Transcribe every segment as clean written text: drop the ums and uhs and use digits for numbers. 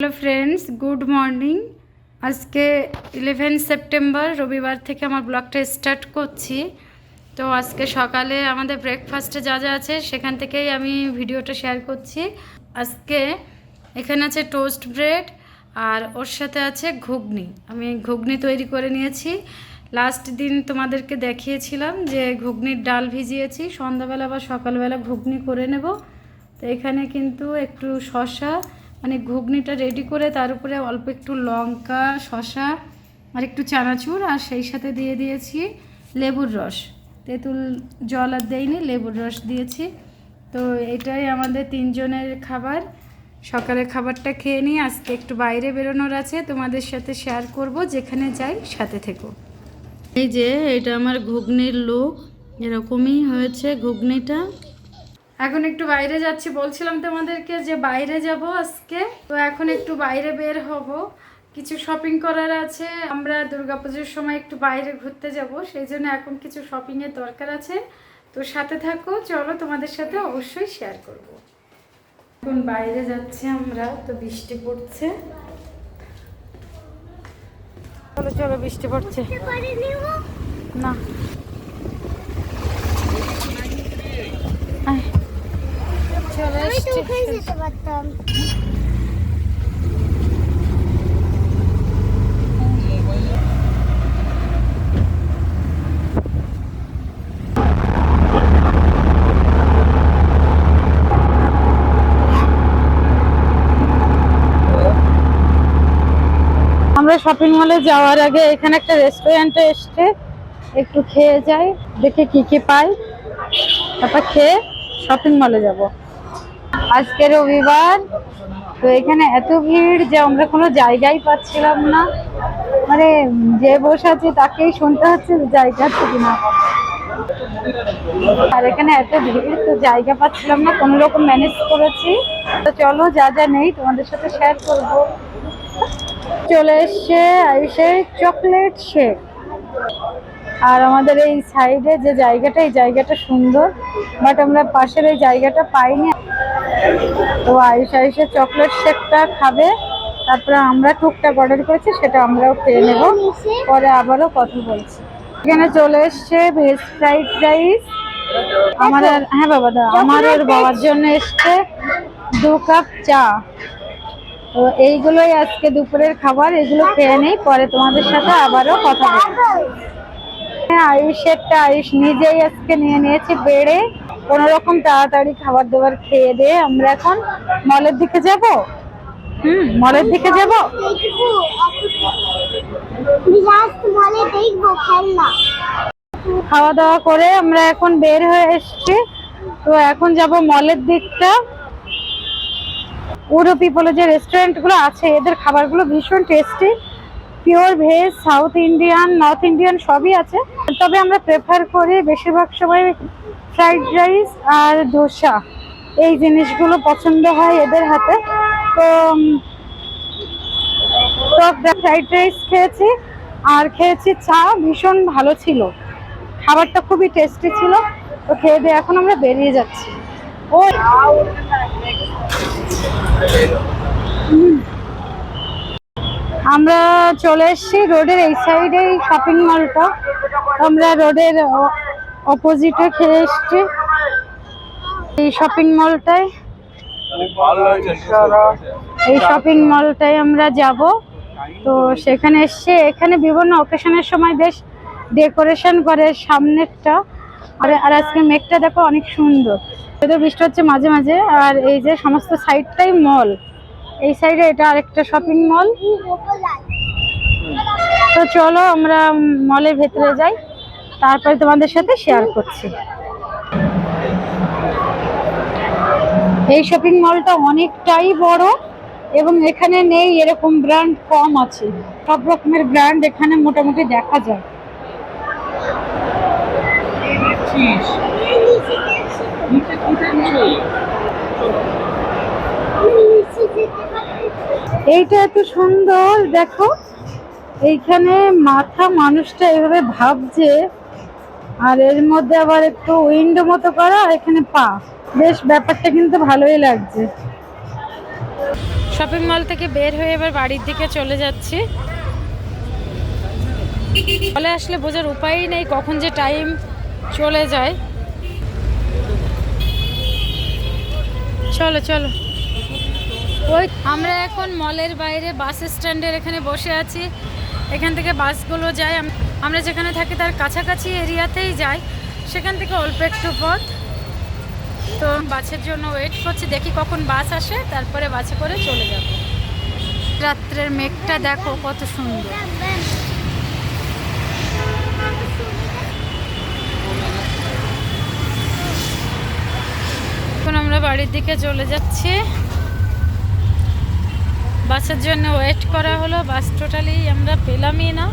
Hello friends, good morning. আজকে 11 September রবিবার থেকে আমার ব্লগটা স্টার্ট করছি। তো আজকে সকালে আমাদের ব্রেকফাস্টে যা যা আছে সেখান থেকেই আমি ভিডিওটা শেয়ার করছি। আজকে এখানে আছে টোস্ট ব্রেড আর ওর সাথে আছে ঘুগনি। আমি ঘুগনি তৈরি করে নিয়েছি। লাস্ট দিন তোমাদেরকে দেখিয়েছিলাম যে ঘুগনির ডাল ভিজিয়েছি, সন্ধ্যাবেলা বা সকালবেলা ঘুগনি করে নেব। তো এখানে কিন্তু একটু শসা, মানে ঘুগনিটা রেডি করে তার উপরে অল্প একটু লঙ্কা, শসা আর একটু চানাচুর, আর সেই সাথে দিয়ে দিয়েছি লেবুর রস। তেঁতুল জল আর দেইনি, লেবুর রস দিয়েছি। তো এটাই আমাদের তিনজনের খাবার। সকালের খাবারটা খেয়ে নিই। আজকে একটু বাইরে বেরোনোর আছে, তোমাদের সাথে শেয়ার করব। যেখানে যাই সাথে থেকো। এই যে এটা আমার ঘুগনির লুক, এরকমই হয়েছে ঘুগনিটা। এখন একটু বাইরে যাচ্ছি, বলছিলাম তোমাদেরকে যে বাইরে যাব আজকে। তো এখন একটু বাইরে বের হব, কিছু শপিং করার আছে। আমরা দুর্গাপুজোর সময় একটু বাইরে ঘুরতে যাব, সেই জন্য এখন কিছু শপিংয়ের দরকার আছে। তো সাথে থাকো, চলো তোমাদের সাথে অবশ্যই শেয়ার করব। এখন বাইরে যাচ্ছি আমরা, তো বৃষ্টি পড়ছে। চলো চলো, বৃষ্টি পড়ছে না। চলে যেতে পারতাম। আমরা শপিং মলে যাওয়ার আগে এখানে একটা রেস্টুরেন্টে এসে একটু খেয়ে যাই, দেখে কি কি পাই, তারপর খেয়ে শপিং মলে যাব। আজকে রবিবার, তো এখানে এত ভিড় যে আমরা কোনো জায়গাই পাচ্ছিলাম না। মানে যে বসে আছে তাকেই শুনতে হচ্ছে জায়গা আছে কিনা। আর এখানে এত ভিড়, তো জায়গা পাচ্ছিলাম না, কোনো রকম ম্যানেজ করেছি। তো চলো যা যা নেই তোমাদের সাথে শেয়ার করব। চলে এসছে আয়ুষের চকলেট শেক। আর আমাদের এই সাইডে যে জায়গাটা, এই জায়গাটা সুন্দর, বাট আমরা পাশের এই জায়গাটা পাইনি। তো আয়ুষের চকলেট শেকটা খাবে, তারপরে আমরা টুকটাক অর্ডার করেছি, সেটা আমরাও খেয়ে নেব, পরে আবারও কথা বলছি। এখানে চলে এসছে ভেজ ফ্রাইড রাইস আমার, হ্যাঁ বাবা দা, আমার আর বাবার জন্য এসছে 2 কাপ চা। তো এইগুলোই আজকে দুপুরের খাবার, এগুলো খেয়ে নেই, পরে তোমাদের সাথে আবারও কথা বলবো। আয়ুষেরটা আয়ুষ নিজেই আজকে নিয়ে নিয়েছি বেড়ে। কোনো রকম তাড়াতাড়ি খাবার দাবার খেয়ে দিয়ে আমরা এখন মলের দিকে যাব। মলের দিকে যাব, খাওয়া দাওয়া করে আমরা এখন বের হয়ে এসছি। তো এখন যাব মলের দিকটা। উডুপি বলে যে রেস্টুরেন্টগুলো আছে, এদের খাবারগুলো ভীষণ tasty, pure veg, south Indian, north Indian সবই আছে। তবে আমরা প্রেফার করি বেশিরভাগ সময় ফ্রাইড রাইস আর ধোসা, এই জিনিসগুলো পছন্দ হয় এদের হাতে। তো ফ্রাইড রাইস খেয়েছি আর খেয়েছি চা, ভীষণ ভালো ছিল, খাবারটা খুবই টেস্টি ছিল। তো খেয়ে দিয়ে এখন আমরা বেরিয়ে যাচ্ছি। আমরা চলে এসেছি রোডের এই সাইডে, শপিং মলটা আমরা রোডের অপোজিটে খেয়ে এসছি এই শপিং মলটায়। এই শপিং মলটায় আমরা যাব। তো সেখানে এসছে, এখানে বিভিন্ন অকেশনের সময় বেশ ডেকোরেশন করে সামনেরটা। আর আজকে মেঘটা দেখো অনেক সুন্দর, যদিও বৃষ্টি হচ্ছে মাঝে মাঝে। আর এই যে সমস্ত সাইডটাই মল, এই সাইডে এটা আরেকটা শপিং মল। তো চলো আমরা মলের ভেতরে যাই, তারপরে তোমাদের সাথে শেয়ার করছি। এই শপিং মলটা অনেকটাই বড় এবং এখানে নেই এরকম ব্র্যান্ড, কম আছে, সব রকমের ব্র্যান্ড এখানে মোটামুটি দেখা যায়। এইটা এত সুন্দর দেখো, এইখানে মাথা মানুষটা এভাবে ভাবছে, আর এর মধ্যে আবার একটু উইন্ডো মতো করা, এখানে পা, বেশ ব্যাপারটা কিন্তু ভালোই লাগছে। শপিং মল থেকে বের হয়ে এবার বাড়ির দিকে চলে যাচ্ছি। চলে আসলে বোঝার উপায়ই নেই কখন যে টাইম চলে যায়। চলো চলো, ওই আমরা এখন মলের বাইরে বাস স্ট্যান্ডের এখানে বসে আছি। এখান থেকে বাসগুলো যায়, আমরা যেখানে থাকি তার কাছাকাছি এরিয়াতেই যাই, সেখান থেকে অল্প একটু পথ। তো বাসের জন্য ওয়েট করছি, দেখি কখন বাস আসে, তারপরে বাসে করে চলে যাব। রাত্রের মেঘটা দেখো কত সুন্দর। এখন আমরা বাড়ির দিকে চলে যাচ্ছি। বাসের জন্য ওয়েট করা হলো, বাস টোটালি আমরা পেলামই না।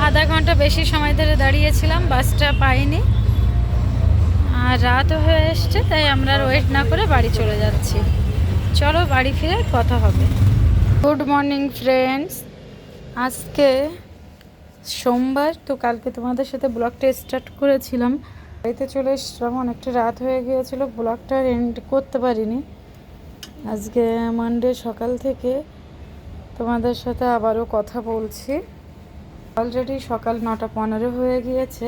আধা ঘন্টা বেশি সময় ধরে দাঁড়িয়েছিলাম, বাসটা পাইনি। আর রাতও হয়ে এসছে, তাই আমরা আর ওয়েট না করে বাড়ি চলে যাচ্ছি। চলো বাড়ি ফিরে কথা হবে। গুড মর্নিং ফ্রেন্ডস, আজকে সোমবার। তো কালকে তোমাদের সাথে ব্লগটা স্টার্ট করেছিলাম, বাড়িতে চলে এসছিলাম, অনেকটা রাত হয়ে গিয়েছিল, ব্লগটা এন্ড করতে পারিনি। আজকে মানডে সকাল থেকে তোমাদের সাথে আবারও কথা বলছি। অলরেডি সকাল 9:15 হয়ে গিয়েছে।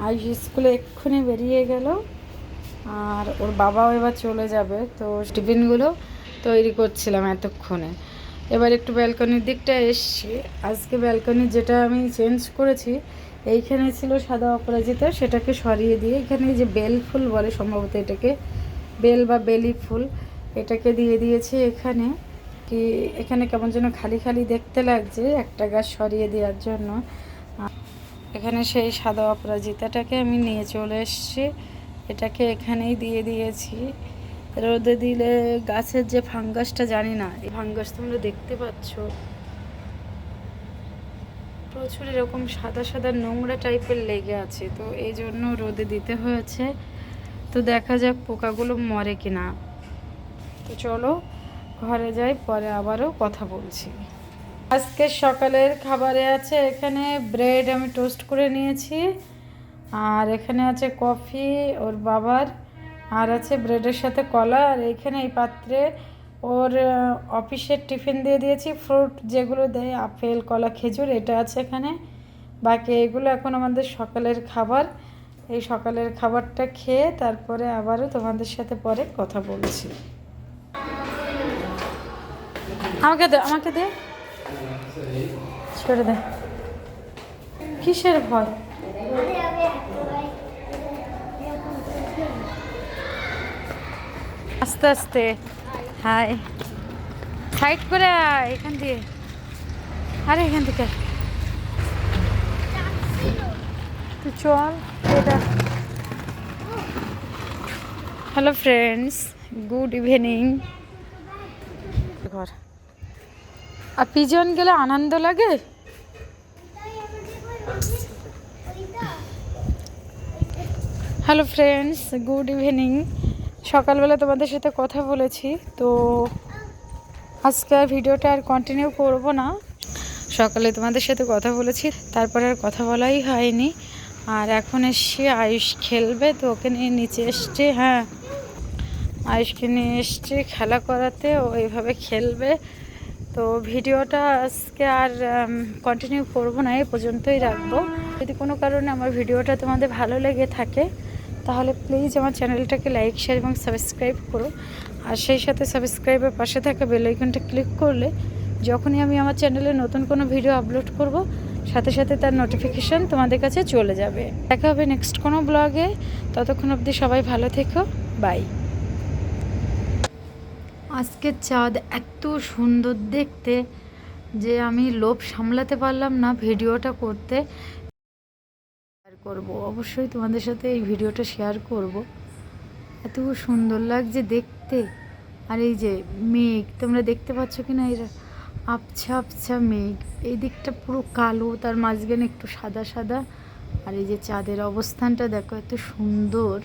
আয়ুষ স্কুলে এক্ষুনি বেরিয়ে গেল, আর ওর বাবাও এবার চলে যাবে। তো টিফিনগুলো তৈরি করছিলাম এতক্ষণে। এবার একটু ব্যালকনির দিকটা এসছি। আজকে ব্যালকনি যেটা আমি চেঞ্জ করেছি, এইখানে ছিল সাদা অপরাজিতা, সেটাকে সরিয়ে দিয়ে এখানে যে বেল ফুল বলে সম্ভবত এটাকে, বেল বা বেলি ফুল, এটাকে দিয়ে দিয়েছি। এখানে কি এখানে কেমন যেন খালি খালি দেখতে লাগছে, একটা গাছ সরিয়ে দেওয়ার জন্য। এখানে সেই সাদা অপরাজিতাটাকে আমি নিয়ে চলে এসেছি, এটাকে এখানেই দিয়ে দিয়েছি। রোদে দিলে গাছের যে ফাঙ্গাসটা, জানি না এই ফাঙ্গাস তোমরা দেখতে পাচ্ছ, প্রচুর এরকম সাদা সাদা নোংরা টাইপের লেগে আছে। তো এই জন্য রোদে দিতে হয়েছে। তো দেখা যাক পোকাগুলো মরে কিনা। তো চলো ঘরে যাই, পরে আবারও কথা বলছি। আজকে সকালের খাবারে আছে এখানে ব্রেড আমি টোস্ট করে নিয়েছি, আর এখানে আছে কফি ওর বাবার, আর আছে ব্রেডের সাথে কলা। আর এখানে এই পাত্রে ওর অফিসের টিফিন দিয়ে দিয়েছি, ফ্রুট যেগুলো দেয় আপেল কলা খেজুর, এটা আছে এখানে। বাকি এগুলো এখন আমাদের সকালের খাবার। এই সকালের খাবারটা খেয়ে তারপরে আবারও তোমাদের সাথে পরে কথা বলছি। আমাকে দে, আমাকে দে, ছেড়ে দে। কিসের ভয়? আস্তে আস্তে, হাই, সাইড করে এখান দিয়ে, আরে এখান থেকে তুই চল। এটা হ্যালো ফ্রেন্ডস, গুড ইভিনিং। ঘর আর পিজন গেলে আনন্দ লাগে। Hello friends, good evening. সকালবেলা তোমাদের সাথে কথা বলেছি, তো আজকে ভিডিওটা আর কন্টিনিউ করব না। সকালে তোমাদের সাথে কথা বলেছি, তারপরে আর কথা বলাই হয়নি। আর এখন এসছি, আয়ুষ খেলবে, তো ওকে নিয়ে নিচে এসছি। হ্যাঁ, আয়ুষকে নিয়ে এসছি খেলা করাতে, ও এইভাবে খেলবে। তো ভিডিওটা আজকে আর কন্টিনিউ করব না, এই পর্যন্তই রাখবো। যদি কোনো কারণে আমার ভিডিওটা তোমাদের ভালো লেগে থাকে, তাহলে প্লিজ আমার চ্যানেলটাকে লাইক শেয়ার এবং সাবস্ক্রাইব করো। আর সেই সাথে সাবস্ক্রাইবের পাশে থাকা বেল আইকনটা ক্লিক করলে যখনই আমি আমার চ্যানেলে নতুন কোনো ভিডিও আপলোড করব, সাথে সাথে তার নোটিফিকেশান তোমাদের কাছে চলে যাবে। দেখা হবে নেক্সট কোনো ব্লগে, ততক্ষণ অবধি সবাই ভালো থেকো, বাই। আজকের চাঁদ এত সুন্দর দেখতে যে আমি লোভ সামলাতে পারলাম না ভিডিওটা করতে। শেয়ার করবো অবশ্যই তোমাদের সাথে, এই ভিডিওটা শেয়ার করব। এত সুন্দর লাগছে দেখতে। আর এই যে মেঘ, তোমরা দেখতে পাচ্ছ কি না, এরা আবছা আবছা মেঘ, এই দিকটা পুরো কালো, তার মাঝখানে একটু সাদা সাদা। আর এই যে চাঁদের অবস্থানটা দেখো, এত সুন্দর।